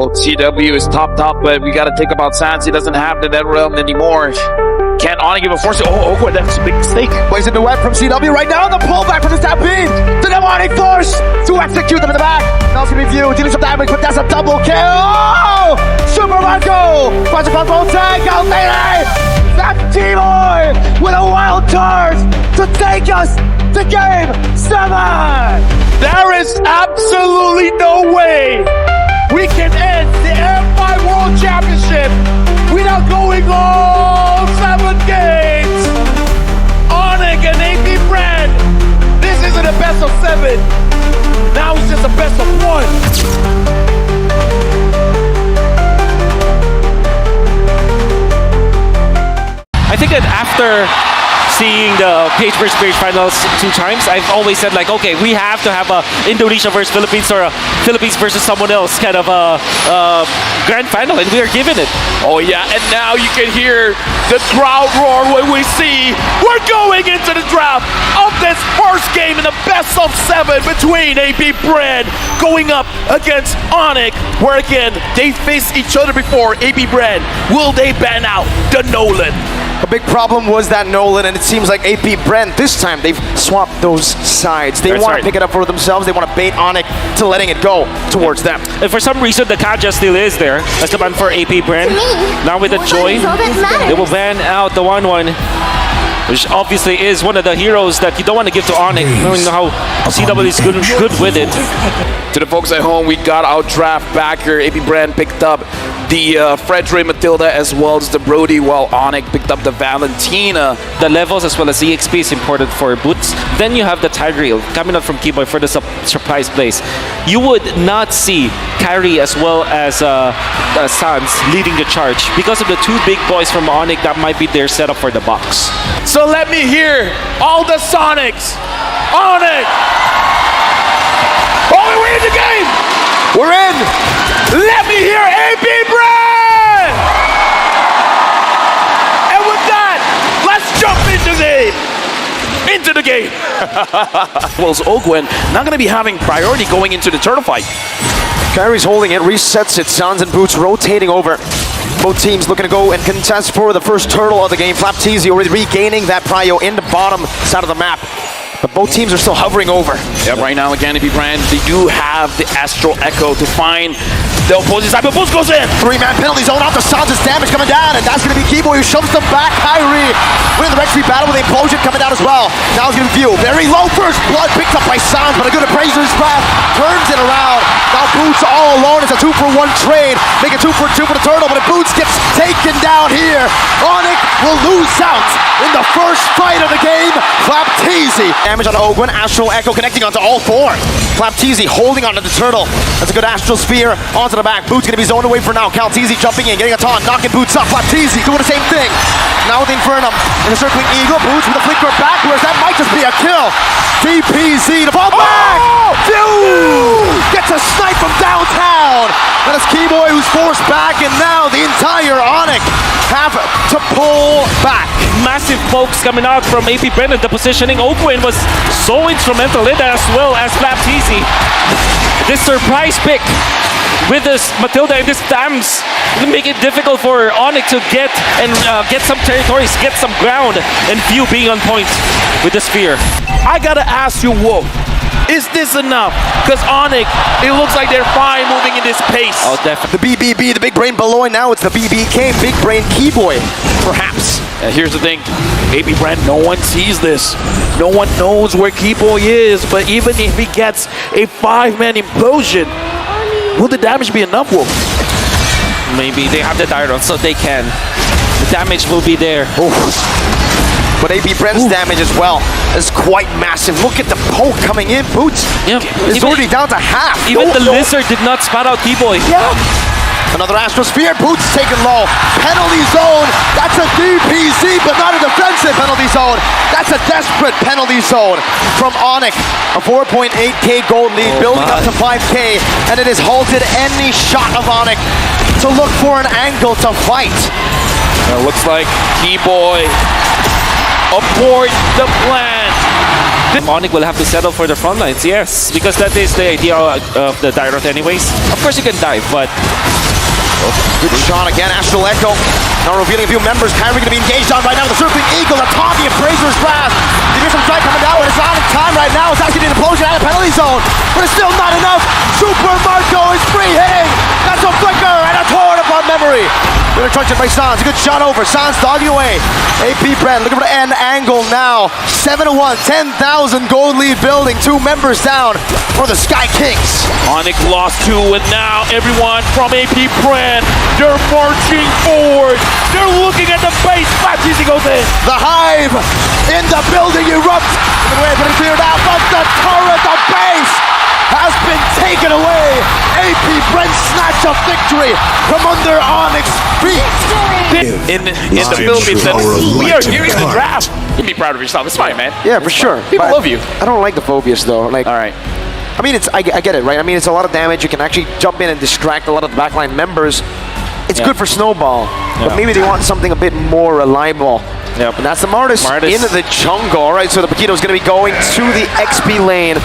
Well, CW is top, but we gotta think about Sans. He doesn't have the net realm anymore. Can't Onic even force it. Oh, that's a big mistake. Plays in the web from CW right now. The pullback from the Stampede. The Onic force to execute them in the back. Now it's gonna be View dealing some damage, but that's a double kill. Oh! Super Marco! Bunch of control tag. ALFII! That T-Boy with a wild charge to take us to game 7. There is absolutely no way we can end the M5 World Championship without going all 7 games. Onic and AP Bren. This isn't a best of 7. Now it's just a best of 1. I think that after seeing the Page vs. Page finals 2 times, I've always said like, okay, we have to have a Indonesia versus Philippines or a Philippines versus someone else kind of a grand final, and we are given it. Oh yeah, and now you can hear the crowd roar when we see we're going into the draft of this first game in the best of 7 between AP Bren going up against Onic, where again, they faced each other before. AP Bren, will they ban out the Nolan? A big problem was that Nolan, and it seems like AP Bren, this time they've swapped those sides. They want to pick it up for themselves. They want to bait Onic to letting it go towards them. And for some reason, the Kaja still is there as the ban for AP Bren. Now with the Joy, they will ban out the 1-1, which obviously is one of the heroes that you don't want to give to Onic, knowing how CW is good with it. To the folks at home, we got our draft backer. AP Bren picked up the Frederick Matilda as well as the Brody, while Onic picked up the Valentina. The levels as well as the EXP is important for Boots. Then you have the Tigreal coming up from Keyboy for the surprise plays. You would not see KAIRI as well as Sans leading the charge because of the 2 big boys from Onic that might be their setup for the box. So let me hear all the Sonics. Onic! Oh, we're in the game! We're in! Let me hear AP Bren! And with that, let's jump into the game. Well, Ogwen not going to be having priority going into the turtle fight. KAIRI's holding it, resets it. Sans and Boots rotating over. Both teams looking to go and contest for the first turtle of the game. Flapteezy already regaining that prio in the bottom side of the map. But both teams are still hovering over. Yeah, right now, again, AP Bren, they do have the Astral Echo to find the opposing side, but Boots goes in. 3-man penalty zone off the Sans' damage coming down, and that's going to be Keyboy who shoves them back. KAIRI winning the Red Street battle with the implosion coming down as well. Now it's going to be View. Very low first blood picked up by Sans, but a good appraiser's path turns it around. Now Boots all alone. It's a 2-for-1 trade. Make it 2-for-2 for the turtle, but if Boots gets taken down here, Onic will lose out in the first fight of the game. Flapteezy. Damage on Ogwen. Astral Echo connecting onto all 4. Flapteezy holding onto the turtle. That's a good Astral Spear onto the back. Boots going to be zoned away for now. Kalteezy jumping in, getting a taunt, knocking Boots up. Flapteezy doing the same thing. Now with Infernum and the circling Eagle. Boots with a flicker backwards. That might just be a kill. DPZ to fall back. View gets a snipe from downtown. And it's Keyboy who's forced back, and now the entire Onic have to pull back. Massive pokes coming out from AP Bren. The positioning, Ogwen was so instrumental in that as well as Flapteezy. This surprise pick with this Matilda and this Tams will make it difficult for Onic to get some territories, get some ground, and View being on point with the spear. I gotta ask you, Wolf, is this enough? Because Onic, it looks like they're fine moving in this pace. Oh, definitely. The BBB, the Big Brain below, and now it's the BBK, Big Brain Keyboy, perhaps. Here's the thing, AP Bren, no one sees this. No one knows where Keyboy is, but even if he gets a 5-man implosion, will the damage be enough, Wolf? Maybe they have the Dyron, so they can. The damage will be there. Oof. But AP Bren's damage as well is quite massive. Look at the poke coming in. Boots is already down to half. Even the Lizard did not spot out Keyboy. Yeah. Another Astral Spear. Boots taken low. Penalty zone. That's a DPZ, but not a defensive penalty zone. That's a desperate penalty zone from Onic. A 4.8k gold lead, building up to 5k, and it has halted any shot of Onic to look for an angle to fight. It looks like Keyboy abort the plan. Onic will have to settle for the front lines, yes, because that is the idea of the direct anyways. Of course you can dive, but Good shot again, Astral Echo. Now revealing a few members. KAIRI going to be engaged on right now. The Circling Eagle, the Tommy and Fraser's Wrath. You hear some strike coming down, but it's not in time right now. It's actually an implosion out of penalty zone, but it's still not enough. Super Marco is free hitting. That's a flicker and a torn upon memory. Good attraction by Sans. A good shot over. Sans dogging away. AP Bren looking for the end angle now. 7-1, 10,000 gold lead building. 2 members down for the Sky Kings. Onic lost 2, and now everyone from AP Bren, they're marching forward. They're looking at the base. FlapTeasy goes in. The Hive in the building erupts. The way it's been cleared out, but the turret, the base, has been taken away. AP Bren snatch a victory from under Onyx's feet. In the Philippines, and we are here in the draft. You can be proud of yourself. It's fine, man. Yeah, for sure. People love you. I don't like the Phobias though. Like, All right. I mean, I get it, right? I mean, it's a lot of damage. You can actually jump in and distract a lot of the backline members. It's good for Snowball, but maybe they want something a bit more reliable. Yep. And that's the Martis into the jungle. All right, so the Paquito is going to be going to the XP lane.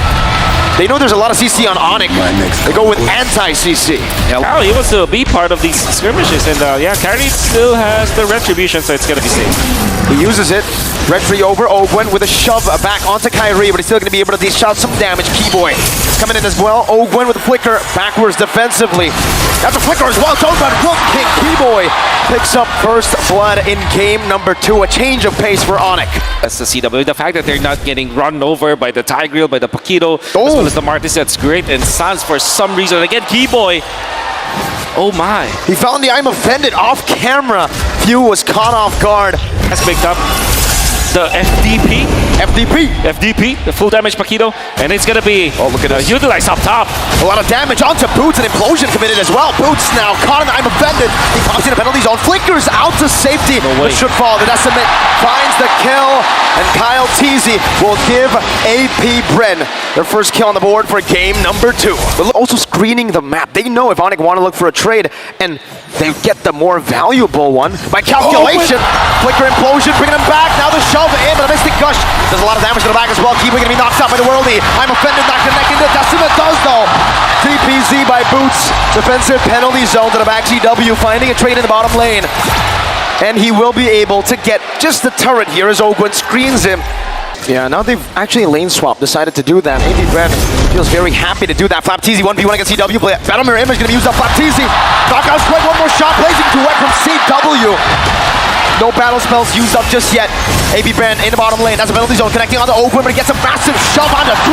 They know there's a lot of CC on Onic. They go with anti-CC. yeah, he wants to be part of these skirmishes, and yeah, KAIRI still has the retribution, so it's gonna be safe. He uses it. Retry over Ogwen with a shove back onto KAIRI, but he's still going to be able to dish out some damage. Keyboy coming in as well. Ogwen with a flicker backwards defensively. That's a flicker as well. It's over by Rook King. Keyboy picks up first blood in game number 2. A change of pace for Onic. That's the CW. The fact that they're not getting run over by the Tigreal, by the Paquito, as well as the Martis, that's great. And Sans, for some reason, again, Keyboy. Oh my. He found the I'm offended off camera. Few was caught off guard. Has picked up the FDP, the full damage Paquito, and it's gonna be utilized up top. A lot of damage onto Boots, and implosion committed as well. Boots now caught in the I'm offended. He pops in a penalty zone, flickers out to safety, but should fall. The Decimate finds the kill, and KAIRI will give AP Bren their first kill on the board for game number 2. But also screening the map. They know if Onic want to look for a trade, and they get the more valuable one by calculation. Flicker implosion, bringing him back. Now the shove in, but a Mystic Gush does a lot of damage to the back as well. Keeping going to be knocked out by the Worldie. I'm offended, not connecting to Decimate does though. TPZ by Boots. Defensive penalty zone to the back. GW finding a trade in the bottom lane. And he will be able to get just the turret here as Ogwen screens him. Yeah, now they've actually lane swap decided to do that. AP Bren feels very happy to do that. FlapTeasy 1v1 against CW play. Battle Mirror Image going to be used on FlapTeasy. Knockout strike, one more shot, blazing duet from CW. No battle spells used up just yet. AP Bren in the bottom lane. That's a penalty zone connecting onto Ogwen, but he gets a massive shove onto 3.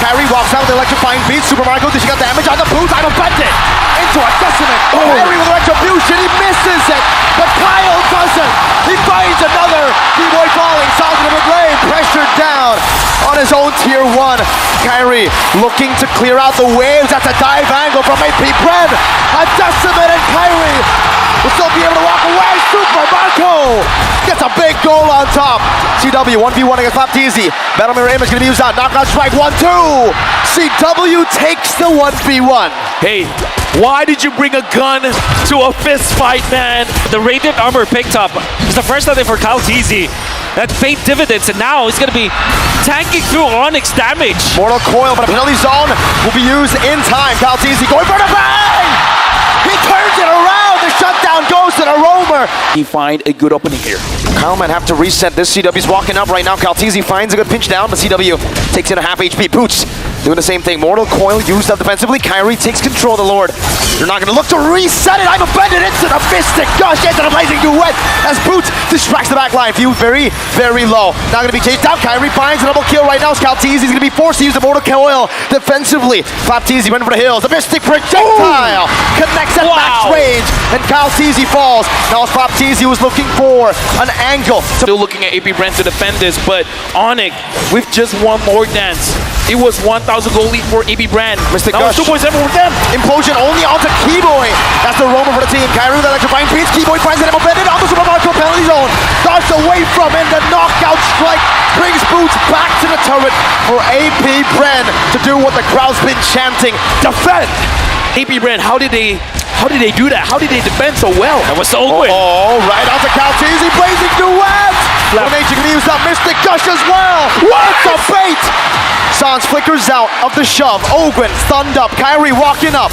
KAIRI walks out with the electrifying beat. Super Marco dishing out damage on the Boots. I'm offended. Into a Decimate. KAIRI with retribution. He misses it, but Kyle doesn't. He finds another. B-Boy falling. Solid in the mid-lane. Pressured down on his own tier 1. KAIRI looking to clear out the waves. That's a dive angle from AP Bren. A Decimate, and KAIRI will still be able to walk away. Super Marco gets a big goal on top. CW 1v1 against FlapTeasy. Battle Mirror Image going to be used out. Knockout strike 1-2. CW takes the 1v1. Hey, why did you bring a gun to a fist fight, man? The Radiant Armor picked up. It's the first time for KAIRI. That paid dividends, and now he's going to be tanking through Onyx damage. Mortal Coil, but a penalty zone will be used in time. KAIRI going for the bang! He turns it around. The shutdown goes to the roamer. He find a good opening here. Kyle might have to reset this. CW's walking up right now. KAIRI finds a good pinch down, but CW takes in a half HP. Boots doing the same thing. Mortal Coil used up defensively. KAIRI takes control of the Lord. You're not going to look to reset it. I'm offended. Into the Mystic Gush. Into the blazing duet as Boots distracts the back line. View very, very low. Not going to be chased down. KAIRI finds a double kill right now. KAIRI is going to be forced to use the Mortal Coil defensively. FlapTeasy went for the hills. The Mystic projectile connects at max range, and KAIRI falls. Now FlapTeasy was looking for an angle. Still looking at AP Bren to defend this, but Onic with just one more dance. It was 1,000 gold lead for AP Bren. Mystic Now Gush. it's 2.7 with them. Implosion only onto Keyboy. That's the roamer for the team. KAIRI with electrifying beats. Keyboy finds it offended on the Super Marco penalty zone. Dodged away from him. The knockout strike brings Boots back to the turret for AP Bren to do what the crowd's been chanting. Defend! AP Bren, how did they do that? How did they defend so well? That was so good. Oh, right onto KAIRI. Blazing duet! Flap. Elimination can be used up. Mystic Gush as well. What a bait! Sans flickers out of the shove. Ogwen stunned up. KAIRI walking up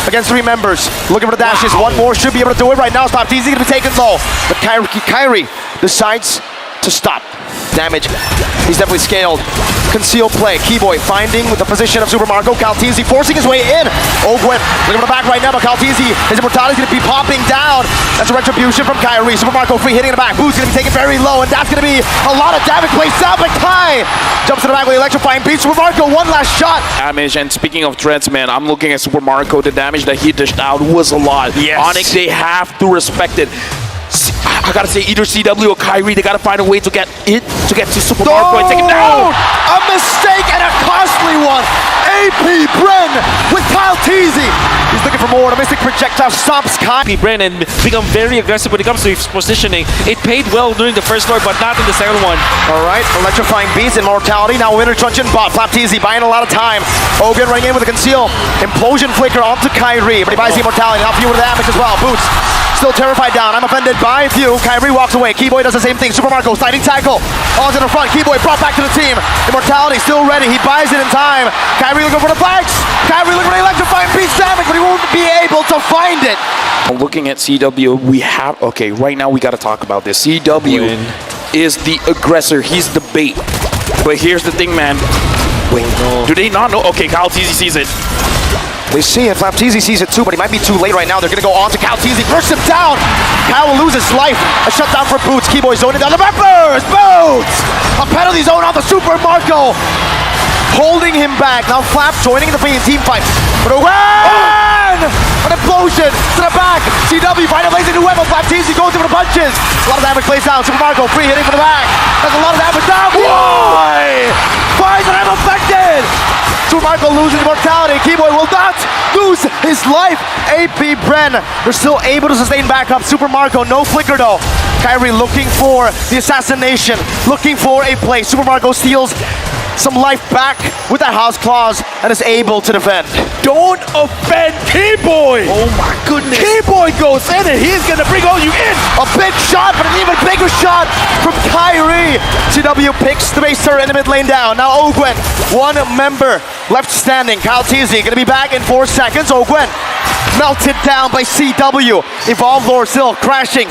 against 3 members. Looking for the dashes. One more should be able to do it right now. Stop. Easy to be taken low. But KAIRI decides to stop. Damage. He's definitely scaled. Conceal play. Keyboy finding with the position of Super Marco. Kaltizi forcing his way in. Ogwen looking for the back right now, but Kaltizi, his immortality is going to be popping down. That's a retribution from KAIRI. Super Marco free hitting in the back. Boo's going to be taken very low, and that's going to be a lot of damage placed down. But Kai jumps to the back with the electrifying beat. Super Marco, one last shot. Damage, and speaking of threats, man, I'm looking at Super Marco. The damage that he dished out was a lot. Yes. Onic, they have to respect it. I gotta say, either CW or KAIRI, they gotta find a way to get to Super Marco and take it down. A mistake and a costly one. AP Bren with Kaltizi. He's looking for more. The Mystic Projectile stops Kai. AP Bren and become very aggressive when it comes to his positioning. It paid well during the first floor, but not in the second one. All right, electrifying beats, immortality. Now winner truncheon bot. Flapteezy buying a lot of time. Ogwen running in with a conceal. Implosion flicker onto KAIRI, but he buys the immortality. Now few with the damage as well. Boots still terrified down. I'm offended by few. KAIRI walks away. Keyboy does the same thing. Super Marco sliding tackle. Onto the front. Keyboy brought back to the team. Immortality still ready. He buys it in time. KAIRI looking for the flags. KAIRI looking for the electrifying beats damage, but he won't be able to find it. Looking at CW, we have, okay, right now we gotta talk about this. CW is the aggressor. He's the bait. But here's the thing, man. Wait, do they not know? Okay, Kaltizi sees it. They see it. Flapteezy sees it too, but he might be too late right now. They're going to go on to Kaltizi. Burst him down. Kyle will lose his life. A shutdown for Boots. Keyboy zoning down the members. Boots! A penalty zone on the Super Marco. Holding him back. Now Flap joining the team fight. But Owen! An implosion to the back. CW finally lays a new weapon. Flapteezy goes in for the punches. A lot of damage plays down. Super Marco free hitting for the back. That's a lot of damage down. Boy! Finds and I'm affected! Super Marco loses immortality. Keyboy will not lose his life. AP Bren, they're still able to sustain back up. Super Marco, no flicker though. KAIRI looking for the assassination, looking for a play. Super Marco steals some life back with that house clause and is able to defend. Don't offend Keyboy! Oh my goodness. Keyboy goes in and he's gonna bring all you in! A big shot, but an even bigger shot from KAIRI. CW picks the base turret in the mid lane down. Now Ogwen, one member left standing. Kaltizi gonna be back in 4 seconds. Ogwen melted down by CW. Evolve Lord still crashing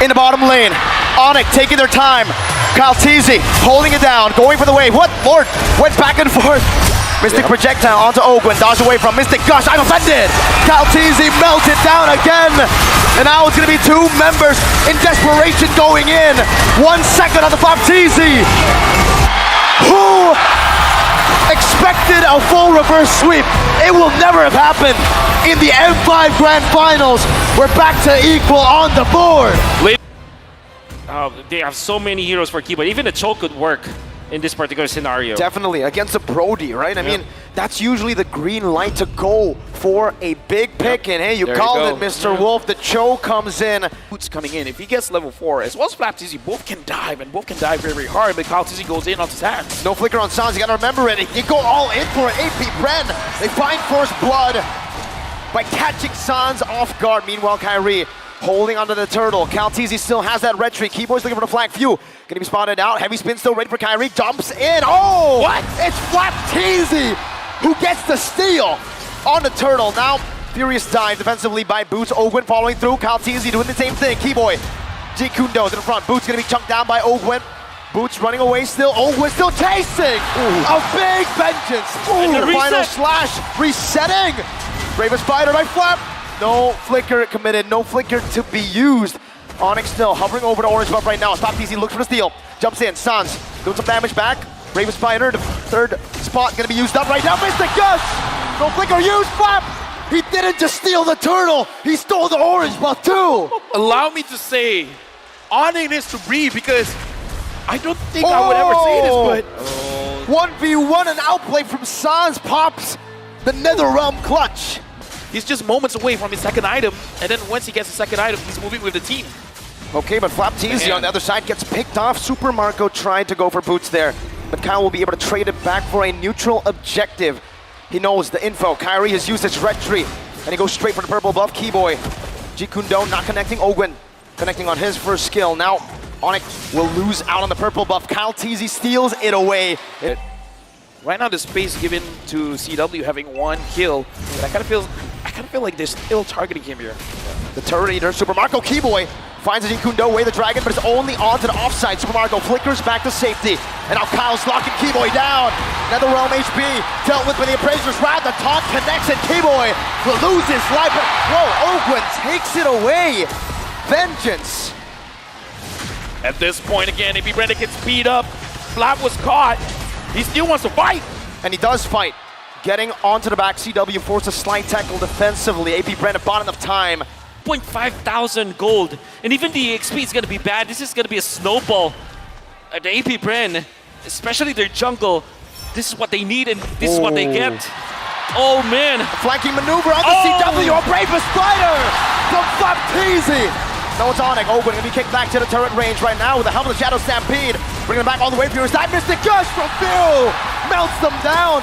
in the bottom lane. Onic taking their time. Kaltizi holding it down, going for the wave. What? Lord went back and forth. Mystic Projectile onto Ogwen, dodge away from Mystic Gush. I'm offended. Kaltizi melted down again. And now it's going to be 2 members in desperation going in. 1 second on the Flapteezy. Who expected a full reverse sweep? It will never have happened in the M5 Grand Finals. We're back to equal on the board. They have so many heroes for Keyboy. Even a choke could work in this particular scenario. Definitely, against a Brody, right? I mean, that's usually the green light to go for a big pick. And hey, you called it, Mr. Wolf. The choke comes in. Boots coming in. If he gets level 4, as well as Flapteezy, both can dive, and both can dive very, very hard, but Kaltizi goes in on his hands. No flicker on Sans, you gotta remember it. You go all in for it. AP Bren, they find first blood by catching Sans off guard. Meanwhile, KAIRI holding onto the turtle. Kaltizi still has that red tree. Keyboy's looking for the flag. Few gonna be spotted out. Heavy spin still ready for KAIRI. Jumps in. Oh! What? It's Flapteezy who gets the steal on the turtle. Now, furious dive defensively by Boots. Ogwen following through. Kaltizi doing the same thing. Keyboy. Jikundo in the front. Boots gonna be chunked down by Ogwen. Boots running away still. Ogwen still chasing. A big vengeance. The final slash. Resetting. Bravest Spider by Flap. No flicker committed, no flicker to be used. Onic still hovering over the orange buff right now. Flapteezy looks for the steal. Jumps in. Sans doing some damage back. Bravest Spider, the 3rd spot gonna be used up right now. Mystic Gush! No flicker used. Flap! He didn't just steal the turtle, he stole the orange buff too! Allow me to say, Onic needs to breathe because I don't think I would ever say this, but 1v1 and outplay from Sans pops the NetherRealm clutch. he's just moments away from his second item, and then once he gets the second item, he's moving with the team. Okay, but Flapteezy on the other side gets picked off. Super Marco tried to go for Boots there, but Kyle will be able to trade it back for a neutral objective. He knows the info. KAIRI has used his red tree, and he goes straight for the purple buff. Keyboy. Jikundo not connecting. Ogwen connecting on his first skill. Now, Onic will lose out on the purple buff. KAIRI steals it away. Right now, the space given to CW having 1 kill, but I kind of feel like they're still targeting him here. The turret eater, Super Marco Keyboy finds a Kundo away the dragon, but it's only onto the offside. Super Marco flickers back to safety. And now Kyle's locking Keyboy down. Netherrealm HP dealt with by the Appraiser's Wrath. The taunt connects and Keyboy will lose his life. But whoa, Ogwen takes it away. Vengeance. At this point, again, AP Bren gets beat up. Flap was caught. He still wants to fight. And he does fight. Getting onto the back, CW forced a slight tackle defensively. AP Bren bought enough time. 0.5,000 gold. And even the XP is going to be bad. This is going to be a snowball. The AP Bren, especially their jungle, this is what they need and this is what they get. Oh man. A flanking maneuver on the CW. A bravest spider from Flapteezy. No, it's Onic. Ogwen gonna be kicked back to the turret range right now with the Helm of the Shadow Stampede. Bringing him back all the way for his side. Mystic Gush from Phil melts them down.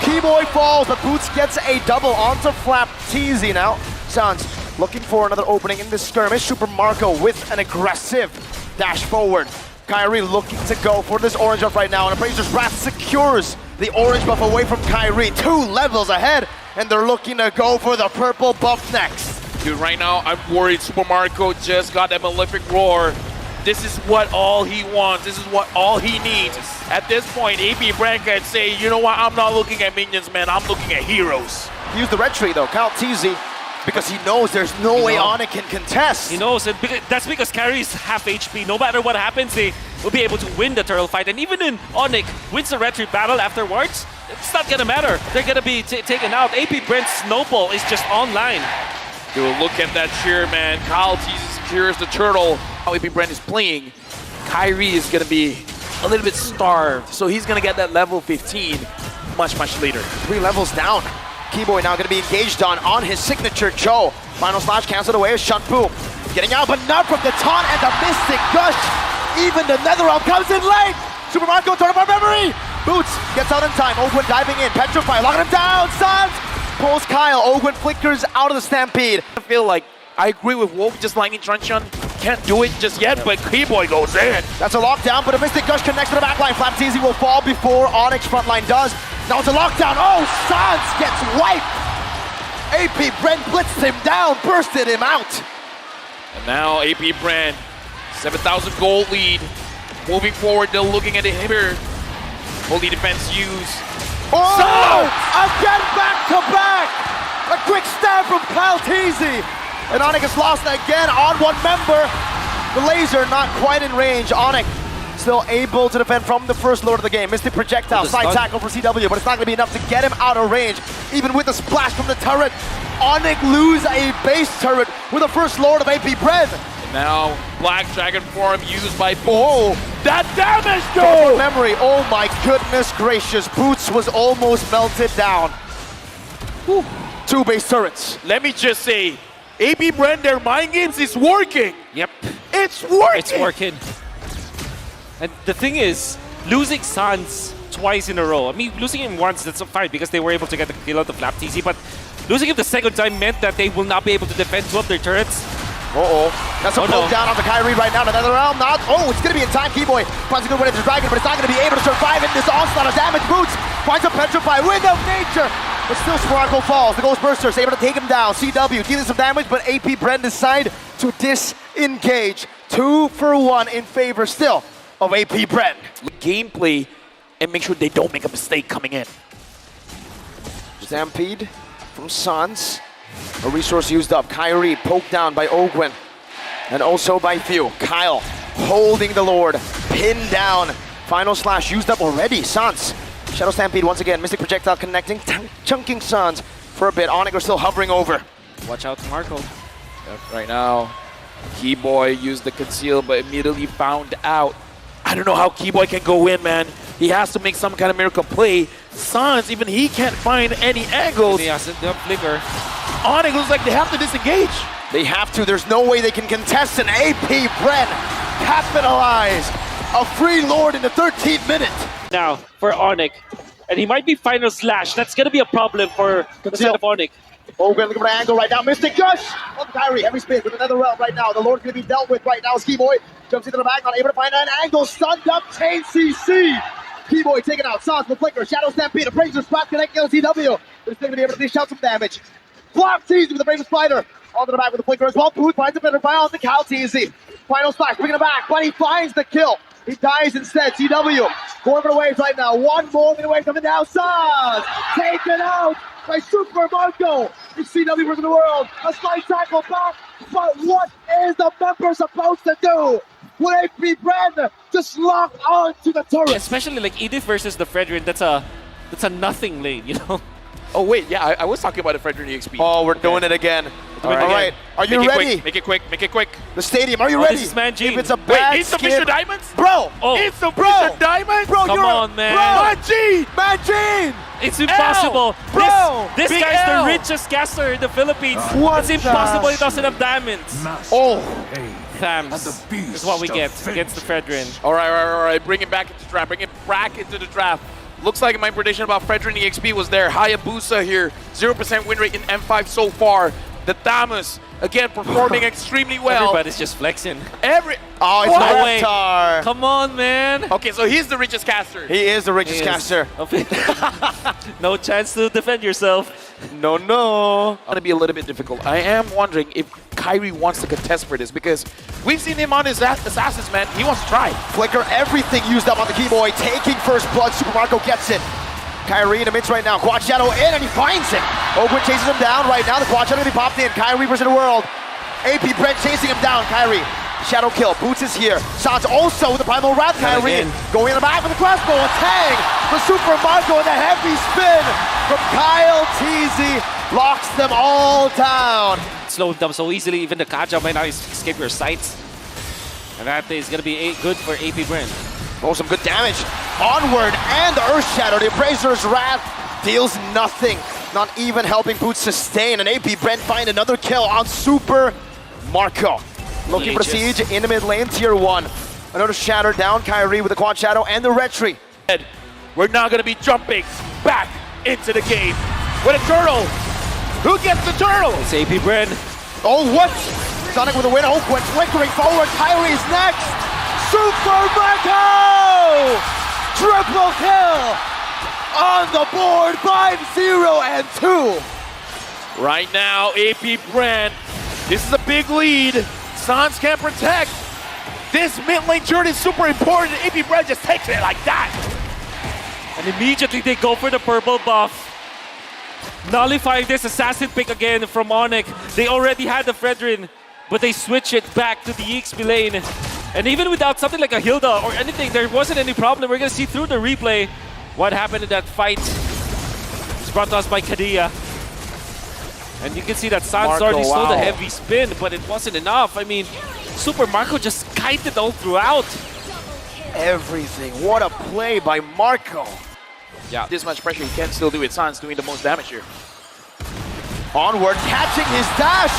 Keyboy falls, but Boots gets a double onto Flapteezy now. Sounds looking for another opening in this skirmish. Super Marco with an aggressive dash forward. KAIRI looking to go for this orange buff right now, and Appraiser's Wrath secures the orange buff away from KAIRI. 2 levels ahead, and they're looking to go for the purple buff next. Dude, right now, I'm worried Super Marco just got that malefic roar. This is what all he wants. This is what all he needs. At this point, AP Bren can say, you know what, I'm not looking at minions, man. I'm looking at heroes. He used the red tree, though, KAIRI, because he knows there's no way Onic can contest. He knows, and that's because KAIRI is half HP. No matter what happens, they will be able to win the turtle fight. And even in Onic wins the red tree battle afterwards, it's not gonna matter. They're gonna be taken out. AP Bren's snowball is just online. Dude, look at that cheer, man. KAIRI secures the turtle. How AP Bren is playing, KAIRI is gonna be a little bit starved, so he's gonna get that level 15 much later. 3 levels down. Keyboy now going to be engaged on his signature Joe. Final slash canceled away as Shunpu. Getting out, but not from the taunt and the Mystic Gush. Even the Netherrealm comes in late. Super Marco, turn of memory. Boots gets out in time. Ogwen diving in. Petrify, locking him down. Suns pulls Kyle. Ogwen flickers out of the Stampede. I feel like I agree with Wolf, just lightning truncheon. Can't do it just yet, but Keyboy goes in. That's a lockdown, but a Mystic Gush connects to the backline. Flapteezy will fall before Onyx frontline does. Now it's a lockdown. Oh, Sans gets wiped. AP Bren blitzed him down, bursted him out. And now AP Bren, 7,000 gold lead. Moving forward, they're looking at the hitter. Holy defense use. Oh, Sans! again back to back. A quick stab from Flapteezy. And Onic has lost again on one member. The laser not quite in range. Onic still able to defend from the first lord of the game. Mystic projectile, side tackle for CW, but it's not going to be enough to get him out of range. Even with the splash from the turret, Onic lose a base turret with the first lord of AP Bren. And now Black Dragon form used by Bo. That damage, From though! memory, oh my goodness gracious. Boots was almost melted down. Whew. 2 base turrets. Let me just say, AP Bren, their mind games is working. Yep. It's working. It's working. And the thing is, losing Sans twice in a row. I mean, losing him once, that's fine because they were able to get the kill out of Flapteezy, but losing him the second time meant that they will not be able to defend 2 of their turrets. That's a poke down on the KAIRI right now. Another round, not. Oh, it's going to be in time. Keyboy finds a good way to the dragon, but it's not going to be able to survive in this onslaught of damage. Boots finds a Petrify, Wind of Nature, but still Sparkle falls. The Ghostburster is able to take him down. CW dealing some damage, but AP Bren decide to disengage. 2 for 1 in favor still of AP Bren. Gameplay and make sure they don't make a mistake coming in. Stampede from Sans. A resource used up. KAIRI poked down by Ogwen. And also by Theo. Kyle holding the Lord. Pinned down. Final slash used up already. Sans. Shadow Stampede once again. Mystic Projectile connecting. Chunking Sans for a bit. Onic are still hovering over. Watch out, Marco. Right now, Keyboy used the conceal, but immediately found out. I don't know how Keyboy can go in, man. He has to make some kind of miracle play. Sans, even he can't find any angles. He has the flicker. Onic looks like they have to disengage. They have to. There's no way they can contest an AP Bren. Capitalize. A free Lord in the 13th minute. Now, for Onic. And he might be final slash. That's going to be a problem for the side of Onic. Ogun looking for an angle right now. Mystic Gush on KAIRI. Heavy spin with another realm right now. The Lord's going to be dealt with right now. Ski-Boy jumps into the back, not able to find an angle. Stunned up, chain CC. Keyboy taken out. Sauce with flicker. Shadow Stampede. Appraiser spot connecting on CW. But still going to be able to dish out some damage. Flop Teasy with the Brazen Spider. Onto the back with the flicker as well. Booth finds a better fire on the Cal Teasy. Final splash, bringing it back, but he finds the kill. He dies instead. CW going for the waves right now. One more minute away coming down. Sauce taken out by Super Marco. It's CW versus the world. A slight tackle back, but what is the member supposed to do? Will AP Bren just lock on to the turret? Especially like Edith versus the Fredrin, that's a nothing lane, you know? Oh wait, yeah, I was talking about the Fredrin EXP. Oh, we're doing it again. All right, are you ready? Make it quick, make it quick. The stadium, are you ready? This is Manjin. If it's a bad Wait, insufficient skip, diamonds? bro, Oh, Insufficient diamonds? bro, come you're on, man. Manjin! Manjin! It's impossible. Bro, this Big guy's L. the richest caster in the Philippines. What It's impossible the- he doesn't have diamonds. Oh, Thams is what we get against the Fredrin. All right. Bring it back into the draft. Bring it back into the draft. Looks like my prediction about Fredrin EXP was there. Hayabusa here, 0% win rate in M5 so far. The Thamus, again, performing extremely well. Everybody's just flexing. oh, it's What? No way. Rockstar. Come on, man. Okay, so he's the richest caster. He is the richest He is. caster. No chance to defend yourself. No. Gonna be a little bit difficult. I am wondering if KAIRI wants to contest for this because we've seen him on his assassins, man. He wants to try. Flicker, everything used up on the Keyboy, taking first blood. Super Marco gets it. KAIRI in the midst right now. Quad Shadow in, and he finds it. Ogun chases him down right now. The Quad Shadow gonna be popped in. KAIRI versus the world. AP Bren chasing him down. KAIRI. Shadow kill. Boots is here. Sans also with the Primal Wrath. KAIRI going in the back with the crossbow. A tag for Super Marco and the heavy spin from Kyle Teasy. Locks them all down. Slowed them so easily, even the Kaja might not escape your sights. And that is going to be good for AP Bren. Oh, some good damage. Onward and Earth Shadow. The Appraiser's Wrath deals nothing. Not even helping Boots sustain. And AP Bren find another kill on Super Marco. Looking for the siege in the mid lane, tier 1. Another Shatter down, KAIRI with the Quad Shadow and the Retry. We're now gonna be jumping back into the game with a turtle. Who gets the turtle? It's AP Bren. Oh, what? Sonic with a win. Oak went flickering forward. KAIRI's next. Super Marco! Triple kill on the board. 5-0 and 2. Right now, AP Bren. This is a big lead. Sans can protect. This mid lane journey is super important. AP Bren just takes it like that. And immediately they go for the purple buff. Nullifying this assassin pick again from Onic. They already had the Fredrin, but they switch it back to the EXP lane. And even without something like a Hilda or anything, there wasn't any problem. We're gonna see through the replay what happened in that fight. It's brought to us by Kadia. And you can see that Sans already stole the heavy spin, but it wasn't enough. I mean, Super Marco just kited all throughout. Everything. What a play by Marco. Yeah, this much pressure, he can still do it. Sans doing the most damage here. Onward, catching his dash.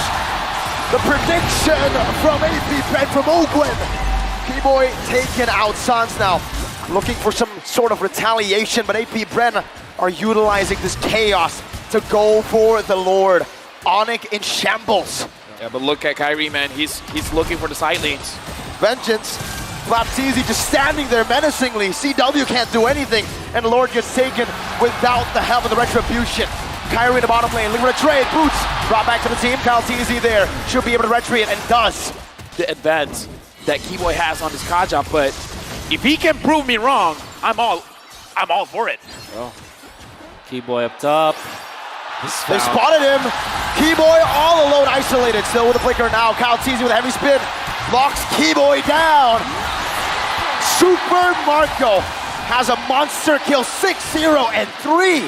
The prediction from AP Bren from Oakland. Keyboy taken out. Sans now looking for some sort of retaliation, but AP Bren are utilizing this chaos to go for the Lord. Onic in shambles. Yeah, but look at KAIRI, man. He's looking for the side lanes. Vengeance. Flapteasy just standing there menacingly. CW can't do anything, and the Lord gets taken without the help of the Retribution. KAIRI in the bottom lane, looking for a trade. Boots brought back to the team. Kalteasy there. Should be able to retreat and does. The advance that Keyboy has on his Kaja, but if he can prove me wrong, I'm all for it. Oh. Keyboy up top. They spotted him. Keyboy all alone, isolated. Still with a flicker now. Kalteasy with a heavy spin. Locks Keyboy down. Super Marco has a monster kill. 6-0 and 3.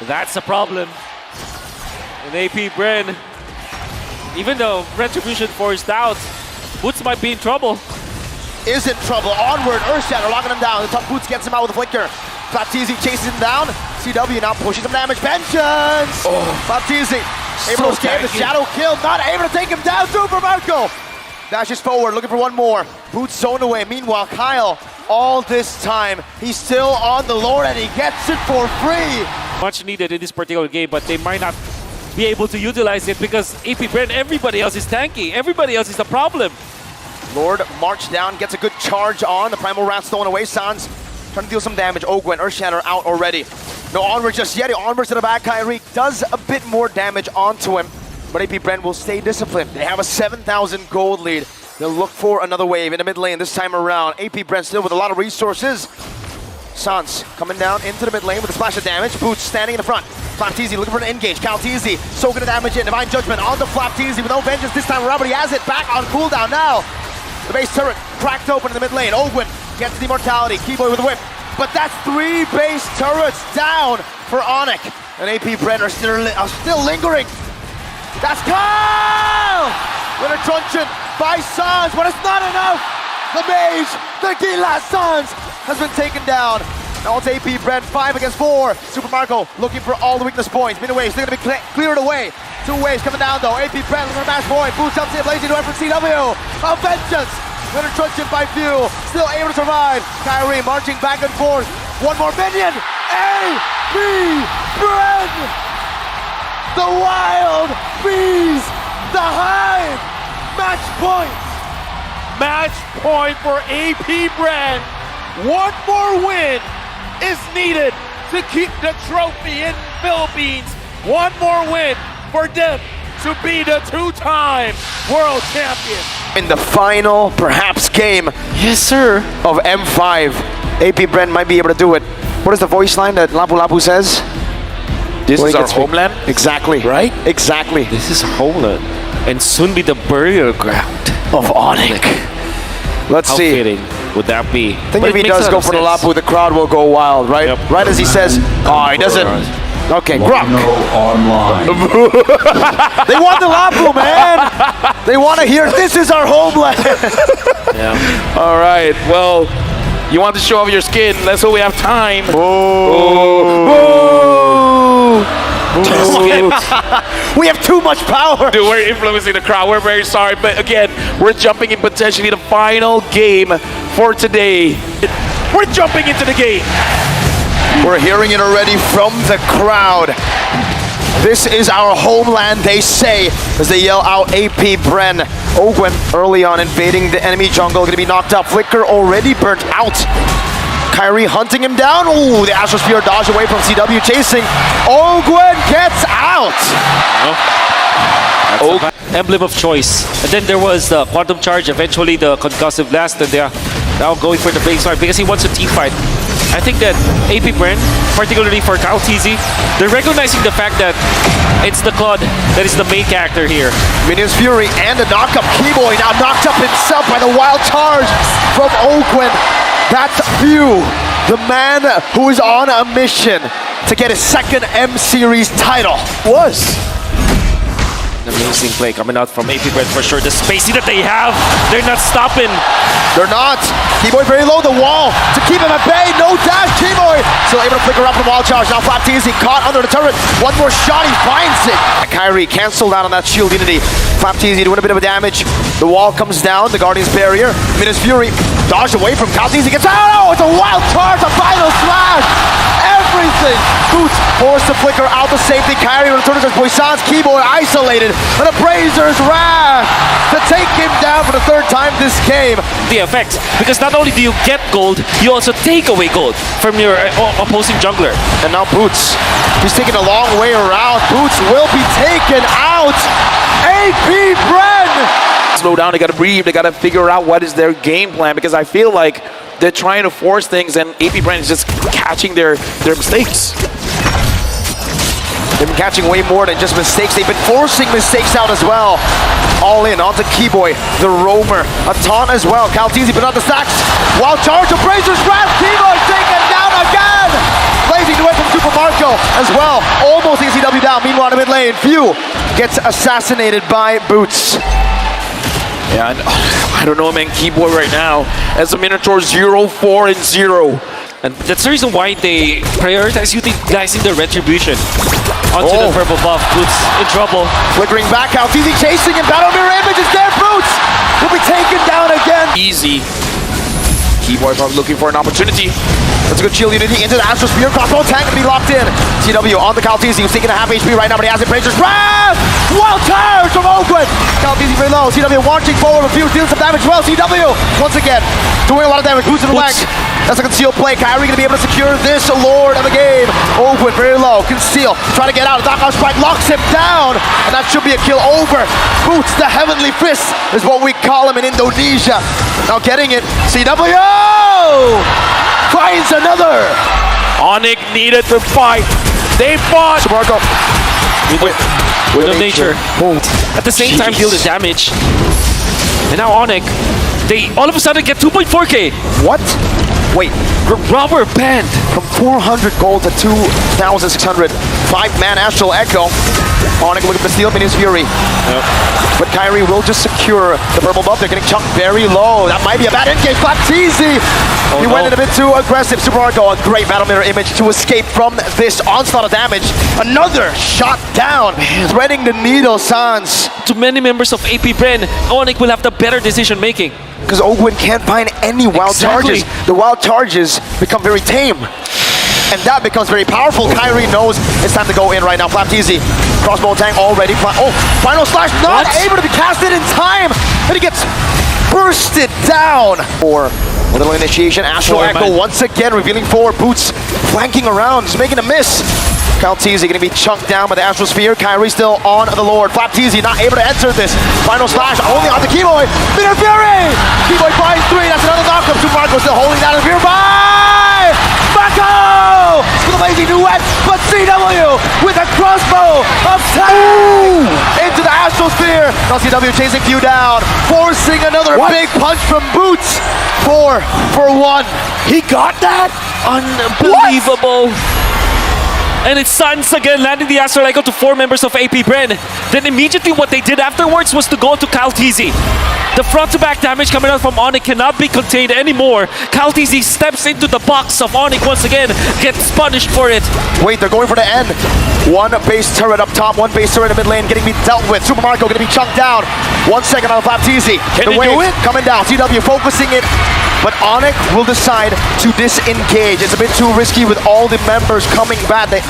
That's a problem. And AP Bren, even though Retribution forced out, Boots might be in trouble. Is in trouble. Onward, Earthshatter locking him down. The top Boots gets him out with a flicker. Flapteasy chases him down. CW now pushing some damage. Vengeance! Flapteasy able to escape the shadow kill. Not able to take him down. Super Marco dashes forward, looking for one more. Boots zoned away. Meanwhile, Kyle, all this time, he's still on the Lord and he gets it for free. much needed in this particular game, but they might not be able to utilize it because AP Bren, everybody else is tanky. Everybody else is the problem. Lord march down, gets a good charge on. The Primal Rat stolen away. Sans trying to deal some damage. Ogwen, Earthshatter out already. No onward just yet. He onwards to the back. KAIRI does a bit more damage onto him, but AP Bren will stay disciplined. They have a 7,000 gold lead. They'll look for another wave in the mid lane this time around. AP Bren still with a lot of resources. Sans coming down into the mid lane with a splash of damage. Boots standing in the front. Flapteezy looking for an engage. Calteezy soaking the damage in. Divine Judgment on the Flapteezy with no vengeance this time around, but he has it back on cooldown now. The base turret cracked open in the mid lane. Ogwen gets the immortality. Keyboy with a whip. But that's 3 base turrets down for Onic. And AP Bren are still lingering. That's Kyle! With a truncheon by Sans, but it's not enough. The mage, the Gila Sans, has been taken down. Now it's AP Bren 5 against 4. Super Marco looking for all the weakness points. Mid waves, they're going to be cleared away. 2 waves coming down though. AP Bren looking for a match point. Boots up to the blazing door from CW. A vengeance. With a truncheon by Few. Still able to survive. KAIRI marching back and forth. One more minion. AP Bren. The wild bees. The hive. Match point. Match point for AP Bren. One more win is needed to keep the trophy in Philippines. One more win for them to be the 2-time world champion. In the final, perhaps, game Yes, sir. of M5, AP Bren might be able to do it. What is the voice line that Lapu Lapu says? This When is he our gets big. homeland, Exactly. right? Exactly. This is Homeland and soon be the burial ground. Of Onic. Let's How see. fitting would that be? I think if he does go for the Lapu, the crowd will go wild, right? Yep. Right as he says, oh, he doesn't. Okay, Grok. Online. They want the Lapu, man. They want to hear, this is our homeland. Yeah. All right, well, you want to show off your skin. Let's hope we have time. We have too much power. Dude, we're influencing the crowd. We're very sorry, but again, we're jumping in potentially the final game for today. We're jumping into the game. We're hearing it already from the crowd. This is our homeland, they say, as they yell out AP Bren. Ogwen early on invading the enemy jungle, gonna be knocked out. Flicker already burnt out. KAIRI hunting him down. Ooh, the Astral Spear dodge away from CW chasing. Ogwen gets out. Emblem of choice. And then there was the Quantum Charge, eventually the Concussive Blast, and they're now going for the base sword because he wants a team fight. I think that AP Bren, particularly for Calteezy, they're recognizing the fact that it's the Claude that is the main character here. Minions Fury and a knock-up. Keyboy now knocked up himself by the wild charge from Ogwen. That's Few, the man who is on a mission to get his 2nd M-Series title. An amazing play coming out from AP Bren for sure. The spacing that they have, they're not stopping. They're not. Keyboy very low, the wall to keep him at bay. No dash. Keyboy still able to flicker up from wild charge. Now Flapteezy caught under the turret. One more shot, he finds it. KAIRI canceled out on that shield unity. Flapteezy doing a bit of a damage. The wall comes down, the Guardian's barrier. Minas Fury dodged away from Calteezy. Gets out. Oh, it's a wild charge, a final slash. Everything. Boots forced to flicker out to safety. KAIRI returns as Poisson's Keyboy isolated. And a Brazer's Wrath to take him down for the 3rd time this game. The effect, because not only do you get gold, you also take away gold from your opposing jungler. And now Boots, he's taking a long way around. Boots will be taken out. AP Bren. Slow down, they gotta breathe, they gotta figure out what is their game plan, because I feel like they're trying to force things and AP Bren is just catching their mistakes. They've been catching way more than just mistakes. They've been forcing mistakes out as well. All in onto Keyboy, the roamer. A taunt as well. Calteezy, but not the stacks. Wild charge of Brazer's Wrath. Keyboy taken down again. Blazing away from Super Marco as well. Almost ECW down. Meanwhile, in the mid lane, Few gets assassinated by Boots. Yeah, I don't know, man. Keyboy right now as a Minotaur 0-4-0. And that's the reason why they prioritize utilizing the retribution onto the purple buff. Boots in trouble. Flickering back out, Easy chasing him. Battle mirror image is there. Boots will be taken down again. Easy. Keyboard's probably looking for an opportunity. That's a good shield unity into the Astro Spear. Crossbow tank gonna be locked in. TW on the Caltese, who's taking a half HP right now, but he has it. Razor's Wrath! Wild charge from Oakwood! Caltese very low. CW launching forward with Fuse, dealing some damage as well. CW, once again, doing a lot of damage. Boots in the leg. That's a concealed play. KAIRI gonna be able to secure this Lord of the game. Oakwood very low. Conceal. Trying to get out. Knockout strike locks him down. And that should be a kill over. Boots, the heavenly fist, is what we call him in Indonesia. Now getting it. CW! Finds another. Onic needed to fight. They fought. Marco. With nature. At the same time, deal the damage. And now Onic, they all of a sudden get 2.4k. What? Wait. Rubber band. From 400 gold to 2,600. 5-man Astral Echo. Onic looking for steal Minions Fury. Yep. But KAIRI will just secure the purple buff. They're getting chunked very low. That might be a bad engage. Baptiste! He went in a bit too aggressive. Super Marco, a great battle mirror image to escape from this onslaught of damage. Another shot down. Threading the needle, Sans. To many members of AP Bren, Onic will have the better decision making. Because Oakwood can't find any wild charges. The wild charges become very tame. And that becomes very powerful. KAIRI knows it's time to go in right now. Baptiste, crossbow tank already. Oh, final slash not able to be casted in time. And he gets bursted down. For a little initiation. Astral Echo once again revealing forward. Boots flanking around, just making a miss. Caltese going to be chunked down by the Astral Sphere. KAIRI still on the Lord. Baptiste not able to enter this. Final slash only on the Keyboy. Minor Fury! Keyboy finds 3. That's another knockup. Super Marco still holding down the Fury. Bye! Marco! With a lazy duet, but CW with a crossbow of 10 into the Astral Sphere. Now CW chasing Q down, forcing another big punch from Boots. 4 for 1. He got that? Unbelievable. And it's Sans again landing the Astral Echo to 4 members of AP Bren. Then immediately what they did afterwards was to go to Caltese. The front-to-back damage coming out from Onic cannot be contained anymore. Caltese steps into the box of Onic once again, gets punished for it. Wait, they're going for the end. 1 base turret up top, 1 base turret in the mid lane getting dealt with. Super Marco gonna be chunked down. 1 second on Baptiste. Can they do it? Coming down. CW focusing it. But Onic will decide to disengage. It's a bit too risky with all the members coming back. They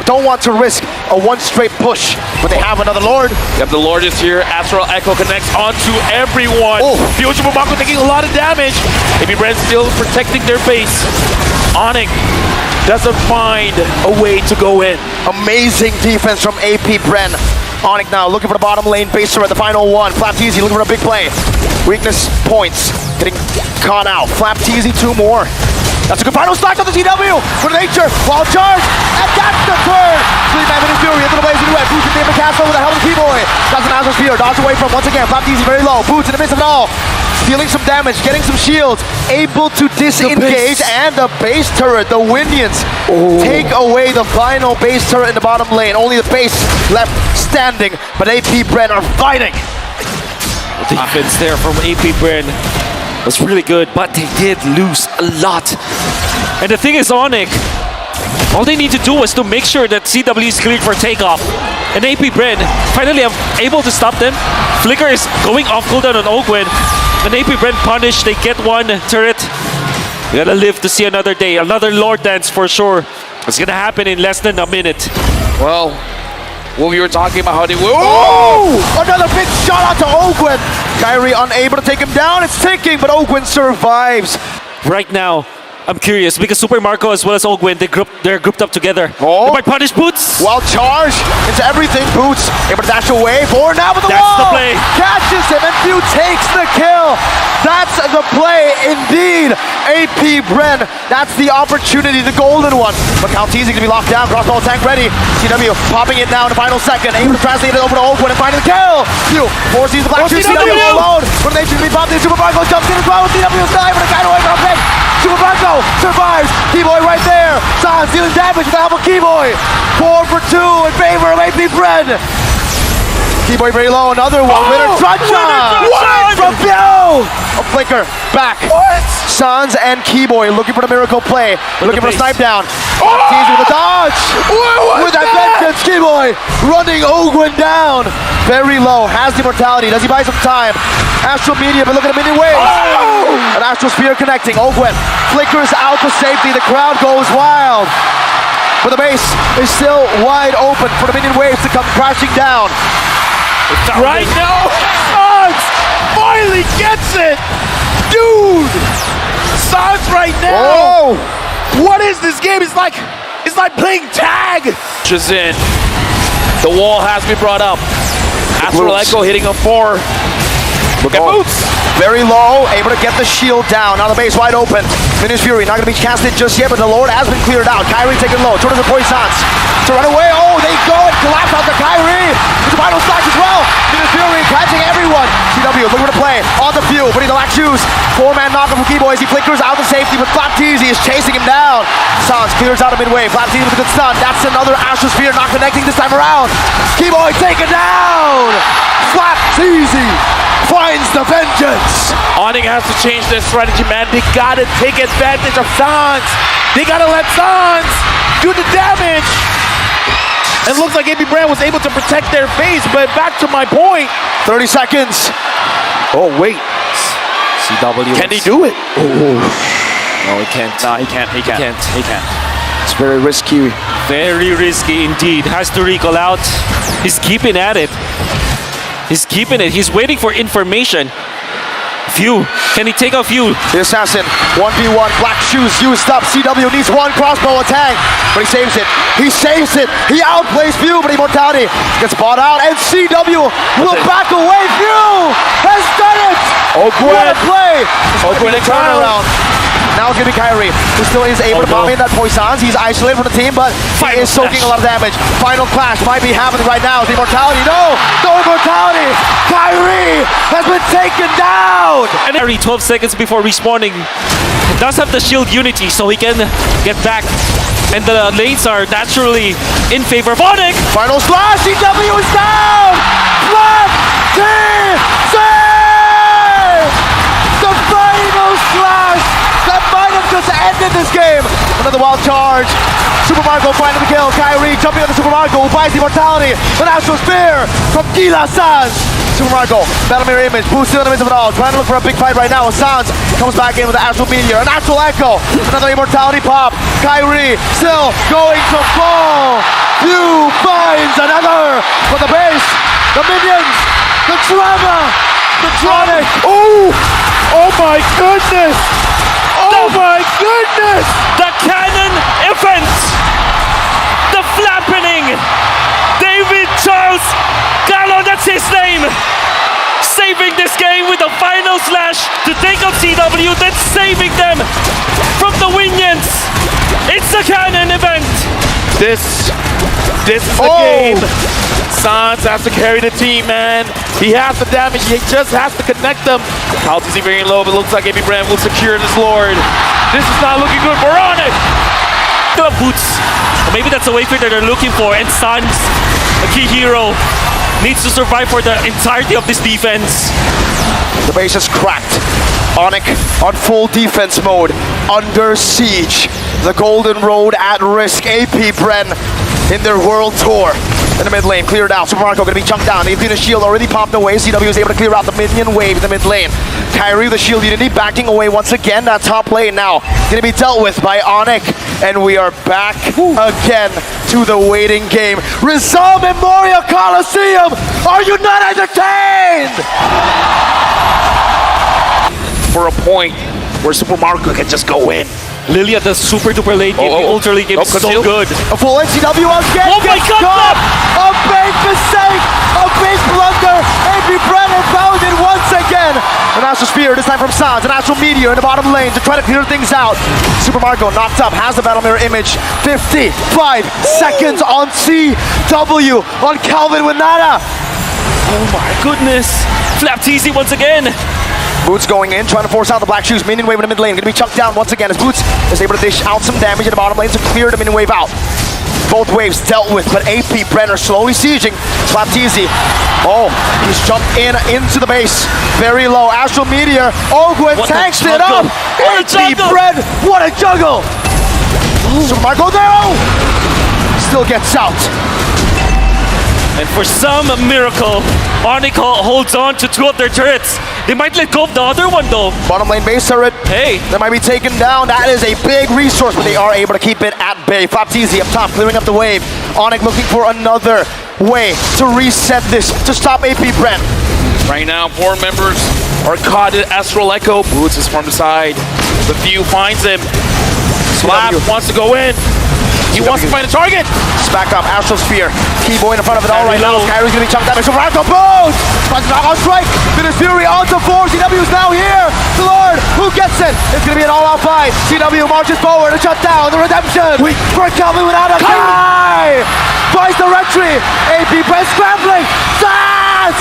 don't want to risk a 1 straight push, but they have another Lord. Yep, the Lord is here. Astral Echo connects onto everyone. Future Marco taking a lot of damage. AP Bren still protecting their base. Onic doesn't find a way to go in. Amazing defense from AP Bren. Onic now looking for the bottom lane base turret, the final one. Flapteasy looking for a big play. Weakness points getting caught out. Flapteasy 2 more. That's a good final slash on the CW for nature. Wild charge, and that's the turn. 3-man Minion Fury into the blazing duet. Boots in the castle with a hell of a Keyboy. That's an Astral Spear. Dodge away from once again. Flapteasy very low. Boots in the midst of it all. Dealing some damage, getting some shields, able to disengage, and the base turret, the Windians, take away the final base turret in the bottom lane. Only the base left standing, but AP Bren are fighting. The defense there from AP Bren was really good, but they did lose a lot. And the thing is, Onic, all they need to do is to make sure that CW is cleared for takeoff. And AP Bren finally are able to stop them. Flicker is going off cooldown on Oakwood. And AP Bren punished, they get 1 turret. We gotta live to see another day. Another Lord Dance for sure. It's gonna happen in less than a minute. Well, what we were talking about how they were. Another big shot out to Oakwood. KAIRI unable to take him down. It's ticking, but Oakwood survives. Right now, I'm curious because Super Marco as well as Oakwood, they're grouped up together. They might punish Boots. Wild charge into everything. Boots able to dash away. Forward now with the wall. That's the play. Catches him and Few takes the kill. That's the play indeed. AP Bren. That's the opportunity, the golden one. But Caltese gonna be locked down. Crossbow tank ready. CW popping it now in the final second. Able to translate it over to Oakwood and finding the kill. Few forces the black. CW alone. When they should be popped in. Super Marco jumps in as well. CW's dive for the guy away from a pick. Super Marco survives. Keyboy right there. Sans dealing damage with the help of Keyboy. 4 for 2 in favor of AP Bren. Keyboy very low, another one. Winner Truncheon! What? From View! A flicker, back. What? Sans and Keyboy looking for the miracle play. Looking for a base. snipe down. Oh! Teasing with a dodge! What With that vengeance, Keyboy running Ogwen down. Very low, has the immortality. Does he buy some time? Astral Media, but look at the minion wave. Oh! An Astral Spear connecting. Ogwen flickers out to safety. The crowd goes wild. But the base is still wide open for the minion waves to come crashing down. Right now, Sans finally gets it! Dude! Sans right now! Oh! What is this game? It's like playing tag! Just in. The wall has to be brought up. Astral Boots. Echo hitting a 4. Look at Oh. Boots! Very low, able to get the shield down. Now the base wide open. Minions Fury not going to be casted just yet, but the Lord has been cleared out. KAIRI taking low. Jordan the Poisons to run away. Oh, they go and collapse out to KAIRI. With the final slash as well. Minions Fury catching everyone. CW looking for the play on the few, but he's the lack shoes. 4-man knockup from Keyboy as he flickers out to safety, but Flapteezy is chasing him down. Sans clears out of midway. Flapteezy with a good stun. That's another Astral Spear not connecting this time around. Keyboy taken down. Flapteezy finds the vengeance. Onic has to change their strategy, man. They gotta take advantage of Sans. They gotta let Sans do the damage. It looks like AP Bren was able to protect their base, but back to my point. 30 seconds. Oh, wait. CW. Can he do it? No, he can't. No, he can't. He can't. He can't. It's very risky. Very risky indeed. Has to recall out. He's keeping at it. He's keeping it. He's waiting for information. Few. Can he take a few? The assassin, 1v1, black shoes used up. CW needs one crossbow attack, but he saves it. He saves it. He outplays Few, but immortality gets bought out, and CW will back away. Few has done it. Ogwen. What a play. Ogwen and turnaround. Now it's going to be KAIRI, who still is able to bomb in that Poisons. He's isolated from the team, but he is soaking a lot of damage. Final clash might be happening right now. The immortality, no immortality. KAIRI has been taken down. And every 12 seconds before respawning, does have the shield unity, so he can get back. And the lanes are naturally in favor of Onic. Final slash, CW is down! Flapteezy! The final slash that might have just ended this game. Another wild charge. Super Marco finding the kill. KAIRI jumping on the Super Marco, who buys the immortality. An Astral Spear from Gila Sans. Super Marco, Battle Mirror Image, Boost still in the midst of it all. Trying to look for a big fight right now. Sans comes back in with the Astral Meteor. An Astral Echo. Another immortality pop. KAIRI still going to fall. Few finds another for the base. The minions. The drama. The Tronic. Oh my goodness! Oh my goodness! The cannon event. The flappening. David Charles Gallo, that's his name. Saving this game with the final slash to take out CW, then saving them from the Winions. It's the cannon event. This is the game. Sans has to carry the team, man. He has the damage. He just has to connect them. Altitude very low, but looks like AP Bren will secure this Lord. This is not looking good for Onic. The boots. Or maybe that's the wayfinder they're looking for. And Sans, a key hero, needs to survive for the entirety of this defense. The base is cracked. Onic on full defense mode, under siege. The Golden Road at risk. AP Bren in their world tour. In the mid lane, cleared out. Super Marco gonna be chunked down. The shield already popped away. CW is able to clear out the minion wave in the mid lane. KAIRI, the shield unity, backing away once again. That top lane now gonna be dealt with by Onic. And we are back again to the waiting game. Rizal Memorial Coliseum! Are you not entertained? For a point where Super Marco can just go in. Lilia, the super duper late game, the ultra late game is so good. A full NCW again. Oh my gets God, caught. A big mistake. A big blunder. AP Bren found it once again. An Astral Spear, this time from Sans. An Astral Meteor in the bottom lane to try to clear things out. Super Marco knocked up, has the Battle Mirror Image. 55 seconds on CW on Calvin Winata. Oh my goodness. Flapteezy once again. Boots going in, trying to force out the black shoes. Minion wave in the mid lane, gonna be chucked down once again as Boots is able to dish out some damage in the bottom lane to clear the minion wave out. Both waves dealt with, but AP Bren are slowly sieging. Flapteezy Oh, he's jumped into the base. Very low. Astral Meteor. Ogwen What a tanks it up. juggle. What a AP juggle. Bren. What a juggle. So Marco there. Still gets out. And for some miracle, Onic holds on to 2 of their turrets. They might let go of the other one though. Bottom lane base turret. Hey, That might be taken down. That is a big resource, but they are able to keep it at bay. Flapteezy up top, clearing up the wave. Onic looking for another way to reset this, to stop AP Bren. Right now, 4 members are caught in Astral Echo. Boots is from the side. The View finds him. Slap wants to go in. He wants to find a target. It's back up, Astral Sphere. Keyboy in front of it all right now. low. KAIRI's gonna be chunked damage. So Radical Boost! But not on strike. Finish Fury onto 4. CW is now here. The Lord, who gets it? It's gonna be an all-out fight. CW marches forward and shut down the redemption. For Calvin without a Kai! Finds the retry. AP Bren scrambling. Dance!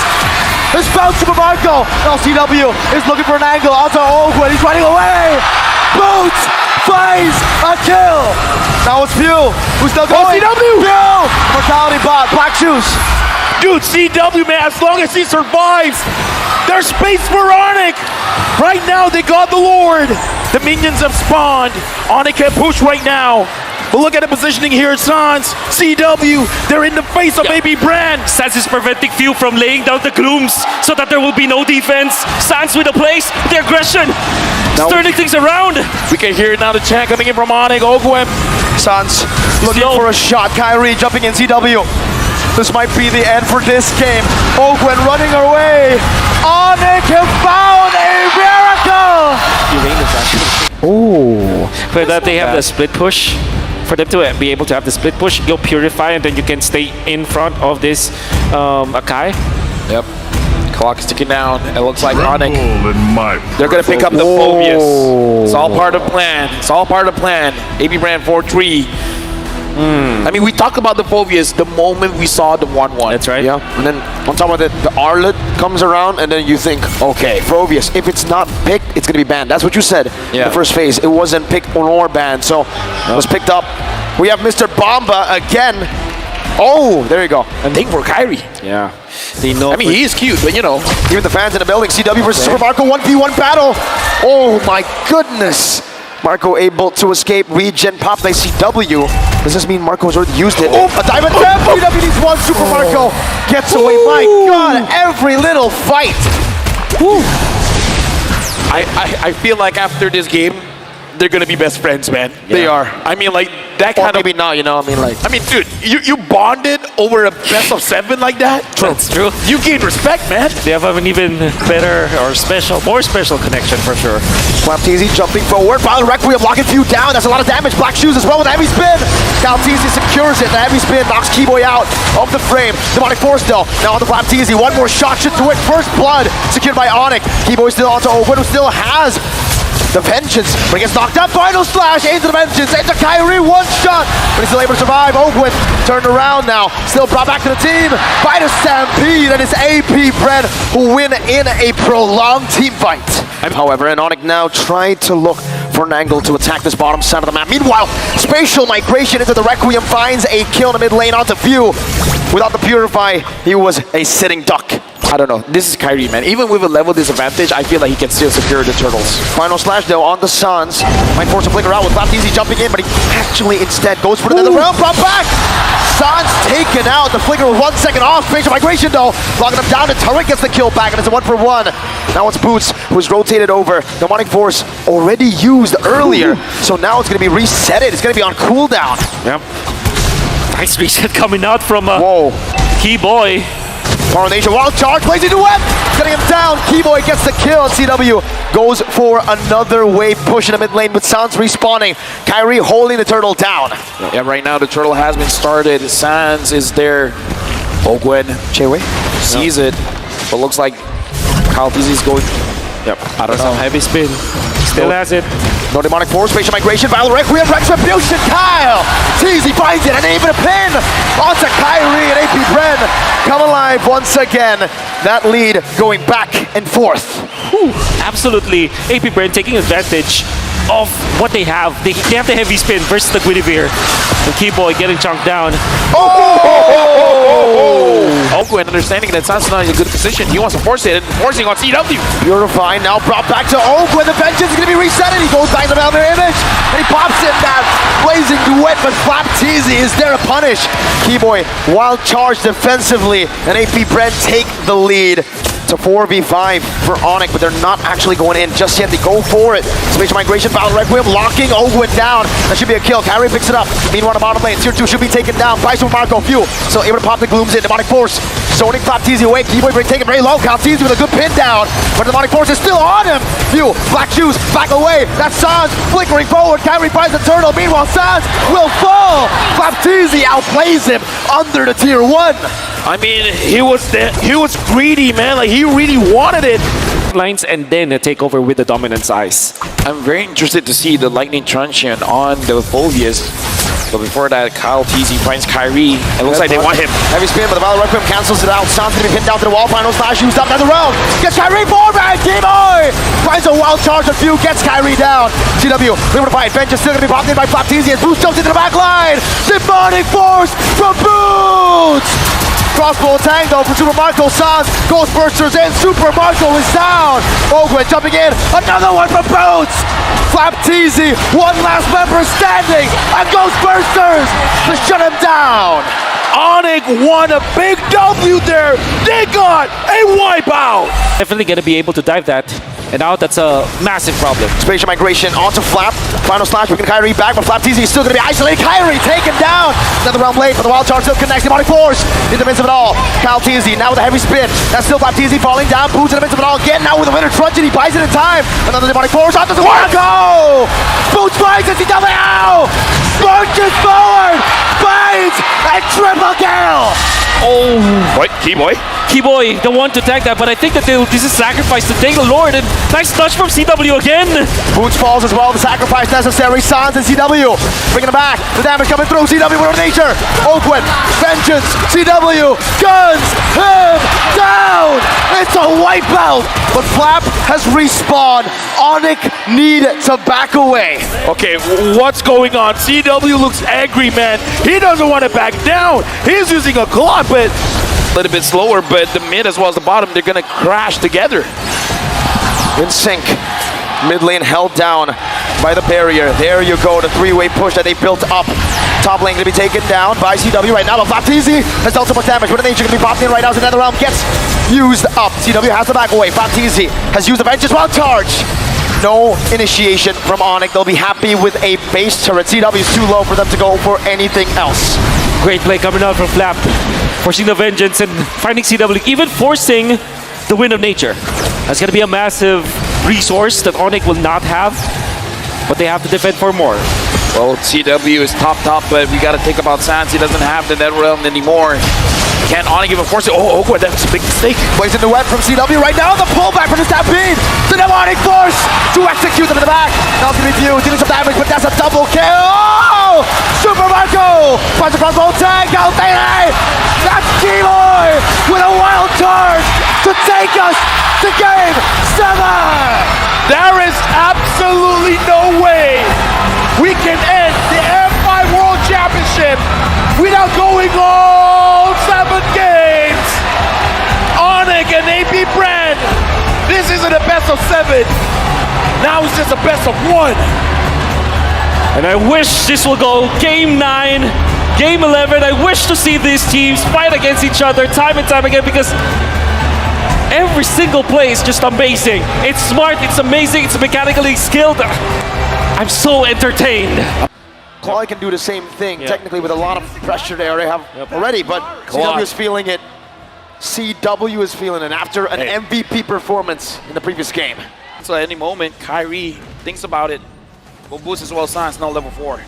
It's found Super Marco. LCW is looking for an angle onto Ogwen. He's running away. Boots finds a kill. Now it's View, who's still going. CW! View! Mortality bot, black shoes. Dude, CW, man, as long as he survives, there's space for Onic. Right now, they got the Lord. The minions have spawned. Onic can push right now. But look at the positioning here, Sans. CW, they're in the face of AP Bren. Sans is preventing View from laying down the glooms so that there will be no defense. Sans with the place, the aggression, turning things around. We can hear now the chant coming in from Onic. Ogwen. Sans looking Slow. for a shot. KAIRI jumping in CW. This might be the end for this game. Ogwen running away. Onic have found a miracle. For that, they have the split push. For them to be able to have the split push, you'll purify and then you can stay in front of this Akai. Yep. Clock is ticking down. It looks like Onic. In my They're going to pick up the Phobius. It's all part of the plan. It's all part of the plan. AP Bren 4-3. I mean, we talked about the Phobius the moment we saw the 1-1. That's right. Yeah, and then on top of it, the Arlet comes around, and then you think, okay, Phobius, if it's not picked, it's going to be banned. That's what you said in the first phase. It wasn't picked or banned, so it was picked up. We have Mr. Bomba again. Oh, there you go. And thing for KAIRI. Yeah. They know. I mean, he is cute, but you know. Even the fans in the building, CW versus Super Marco 1v1 battle. Oh my goodness. Marco able to escape regen pop by CW. Does this mean Marco's already used it? Oh, a diamond trap! CW needs one. Super Marco gets away. My God, every little fight. I feel like after this game, they're gonna be best friends, man. They are. I mean, like that Or kind of. maybe not, you know. I mean, like. I mean, dude, you bonded over a best of 7 like that. That's true. You gain respect, man. They have an even better or more special connection for sure. Flapteezy jumping forward. Violent Requiem locking Few down. That's a lot of damage. Black Shoes as well with the heavy spin. Flapteezy secures it. The heavy spin knocks Keyboy out of the frame. Demonic Force though. Now on the Flapteezy. One more shot should do it. First blood secured by Onic. Keyboy still onto Ogwen, who still has the Vengeance, but he gets knocked up. Final slash into the Vengeance, into KAIRI, one shot, but he's still able to survive. Ogwen turned around now, still brought back to the team by the Stampede, and it's AP Bren who win in a prolonged team fight. However, and Onic now tried to look for an angle to attack this bottom side of the map. Meanwhile, Spatial Migration into the Requiem finds a kill in the mid lane onto View. Without the Purify, he was a sitting duck. I don't know. This is KAIRI, man. Even with a level disadvantage, I feel like he can still secure the turtles. Final slash though on the Suns. Might force a flicker out with Flapteezy jumping in, but he actually instead goes for the nether realm. Brought back! Suns taken out. The flicker with 1 second off. Spatial Migration though. Locking him down. The turret gets the kill back, and it's a 1-for-1. Now it's Boots who's rotated over. Demonic Force already used earlier. So now it's going to be resetted. It's going to be on cooldown. Yep. Nice reset coming out from Whoa. Keyboy. Power Nation, wild charge, plays into web, getting him down. Keyboy gets the kill, and CW goes for another wave push in the mid lane with Sans respawning. KAIRI holding the turtle down. Yeah, right now the turtle has been started. Sans is there. Ogwen Chewe sees it, but looks like Flapteezy is going. Yep, I don't know. Heavy spin. Still has it. No Demonic Force, Spatial Migration, Violent Requiem, Retribution, Kyle! Teasy finds it, and even a pin onto KAIRI, and AP Bren come alive once again. that lead going back and forth. Whew, absolutely. AP Bren taking advantage of what they have. They have the heavy spin versus the Guinevere. The Keyboy getting chunked down. Ogwen understanding that Sans not in a good position. He wants to force it and forcing on CW. Purifying now brought back to Ogwen. The vengeance is going to be reset and he goes back to the other image and he pops in that blazing duet, but Flap Teasy is there to punish. Keyboy wild charge defensively and AP Bren take the lead to 4v5 for Onic, but they're not actually going in just yet. They go for it. Spatial Migration, Battle Requiem, locking Ogwen down. That should be a kill. KAIRI picks it up. Meanwhile, the bottom lane, Tier 2 should be taken down. Price from Marco, Few. So able to pop the Glooms in. Demonic Force. Zoning Flap Teasy away. Keyboy taken very low. Count Teasy with a good pin down. But the Demonic Force is still on him. Few, Black Shoes, back away. That's Sans flickering forward. KAIRI finds the turtle. Meanwhile, Sans will fall. Flap Teasy outplays him under the Tier 1. I mean, he was greedy, man. Like, he really wanted it. Lines and then a takeover with the Dominance Eyes. I'm very interested to see the Lightning Truncheon on the Fulvius. But before that, Kyle Teasy finds KAIRI. It looks like they want him. Heavy spin, but the Battle Requiem cancels it out. Sans gonna be pinned down to the wall. Final slash used up another round. Gets KAIRI forward. Keyboy finds a wild charge. A few gets KAIRI down. CW able to fight. Vengeance still gonna be popped in by Flap Teasy as Boots jumps into the back line. Demonic Force from Boots. Crossbow tang though from Super Marco. Sans, Ghostbusters in. Super Marco is down. Ogwen jumping in. Another one from Boots. Flap Teasy, one last member standing. And Ghostbusters to shut him down. Onic won a big W there. They got a wipeout. Definitely going to be able to dive that. And now that's a massive problem. Spatial Migration onto Flap. Final slash, bringing KAIRI back, but Flap Teasy is still going to be isolated. KAIRI taken down. Another round late, but the wild charge still connects. Demonic Force in the midst of it all. Kyle Teasy now with a heavy spin. That's still Flap Teasy falling down. Boots in the midst of it all. Again now with a winner truncheon. He buys it in time. Another Demonic Force onto the Marco. Boots finds it. CW. Marches forward. Finds a triple kill. Oh, What? Keyboy? Keyboy, the one to tag that, but I think that this is sacrifice to take the Lord, and nice touch from CW again. Boots falls as well. The sacrifice necessary. Sans and CW bringing it back. The damage coming through. CW with nature. Ogwen, vengeance. CW guns him down. It's a wipeout. But Flap has respawned. Onic need to back away. Okay, what's going on? CW looks angry, man. He doesn't want to back down. He's using a clock, but a little bit slower, but the mid as well as the bottom, they're going to crash together. In sync. Mid lane held down by the barrier. There you go, the three-way push that they built up. Top lane gonna be taken down by CW right now, but Flap Teasy has dealt so much damage. But the nature gonna be popped in right now, so another round gets used up. CW has the back away. Flap Teasy has used the vengeance while charge. No initiation from Onic. They'll be happy with a base turret. CW is too low for them to go for anything else. Great play coming out from Flap, forcing the vengeance and finding CW, even forcing the Wind of Nature. That's gonna be a massive resource that Onic will not have, but they have to defend for more. Well, CW is top, but we got to think about Sans. He doesn't have the net realm anymore. Can't Onic even force it? Oh, that's a big mistake. Plays in the web from CW right now. The pullback from the Stampede. The Demonic Force to execute them in the back. Now it's going to be Few dealing some damage, but that's a double kill. Oh! Super Marco finds the crossbow tag. KAIRI. That's Keyboy with a wild charge to take us to game 7. There is absolutely no way we can end the M5 World Championship without going all 7 games. Onic and AP Bren. This isn't a best of 7. Now it's just a best of 1. And I wish this will go Game 9, Game 11. I wish to see these teams fight against each other time and time again, because every single play is just amazing. It's smart, it's amazing, it's mechanically skilled. I'm so entertained. Claw can do the same thing, technically with a lot of pressure there they have already, but CW is feeling it. CW is feeling it after an MVP performance in the previous game. So at any moment, KAIRI thinks about it. Will boost as well as Sans, now level 4.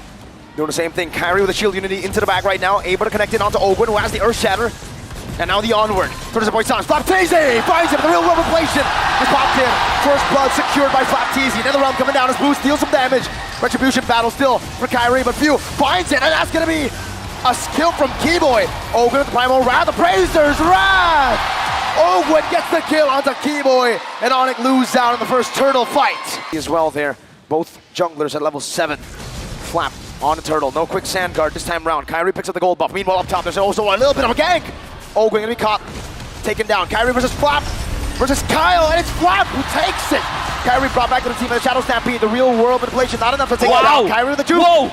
Doing the same thing. KAIRI with a shield unity into the back right now, able to connect it onto Ogwen, who has the Earth Shatter. And now the onward. Towards the boy Sans. Flap Teasy finds him. The real world revelation is popped in. First blood secured by Flap Teasy. Another round coming down as Boost deals some damage. Retribution battle still for KAIRI, but Few finds it, and that's gonna be a skill from Keyboy. Ogwen with the primal wrath. The Praisers wrath. Ogwin gets the kill onto Keyboy, and Onic lose down in the first turtle fight. As well there, both junglers at level 7. Flap on a turtle, no quick sand guard this time round. KAIRI picks up the gold buff. Meanwhile up top, there's also a little bit of a gank. Ogwin gonna be caught, taken down. KAIRI versus Flap versus Kyle, and it's Flap who takes it. KAIRI brought back to the team in the Shadow Stampede, the real world manipulation, not enough to take it down. KAIRI with the juke. Whoa!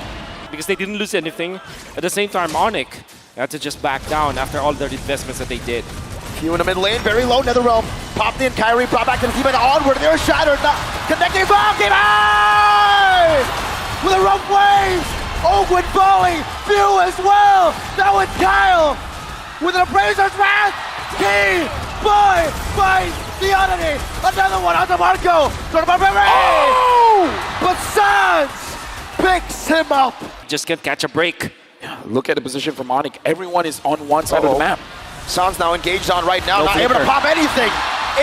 Because they didn't lose anything. At the same time, Onic had to just back down after all the investments that they did. Few in the mid lane, very low, Netherrealm. Popped in, KAIRI brought back to the team and onward. They're shattered, not connecting as well. Game high! With a rough wave! Ogwin falling, Few as well! Now it's Kyle! With an Abraser's Wrath! Keyboy finds the oddity! Another one onto Marco! Oh! But Sans picks him up! Just can't catch a break. Look at the position from Onic. Everyone is on one side of the map. Sans now engaged on right now, No not able to pop anything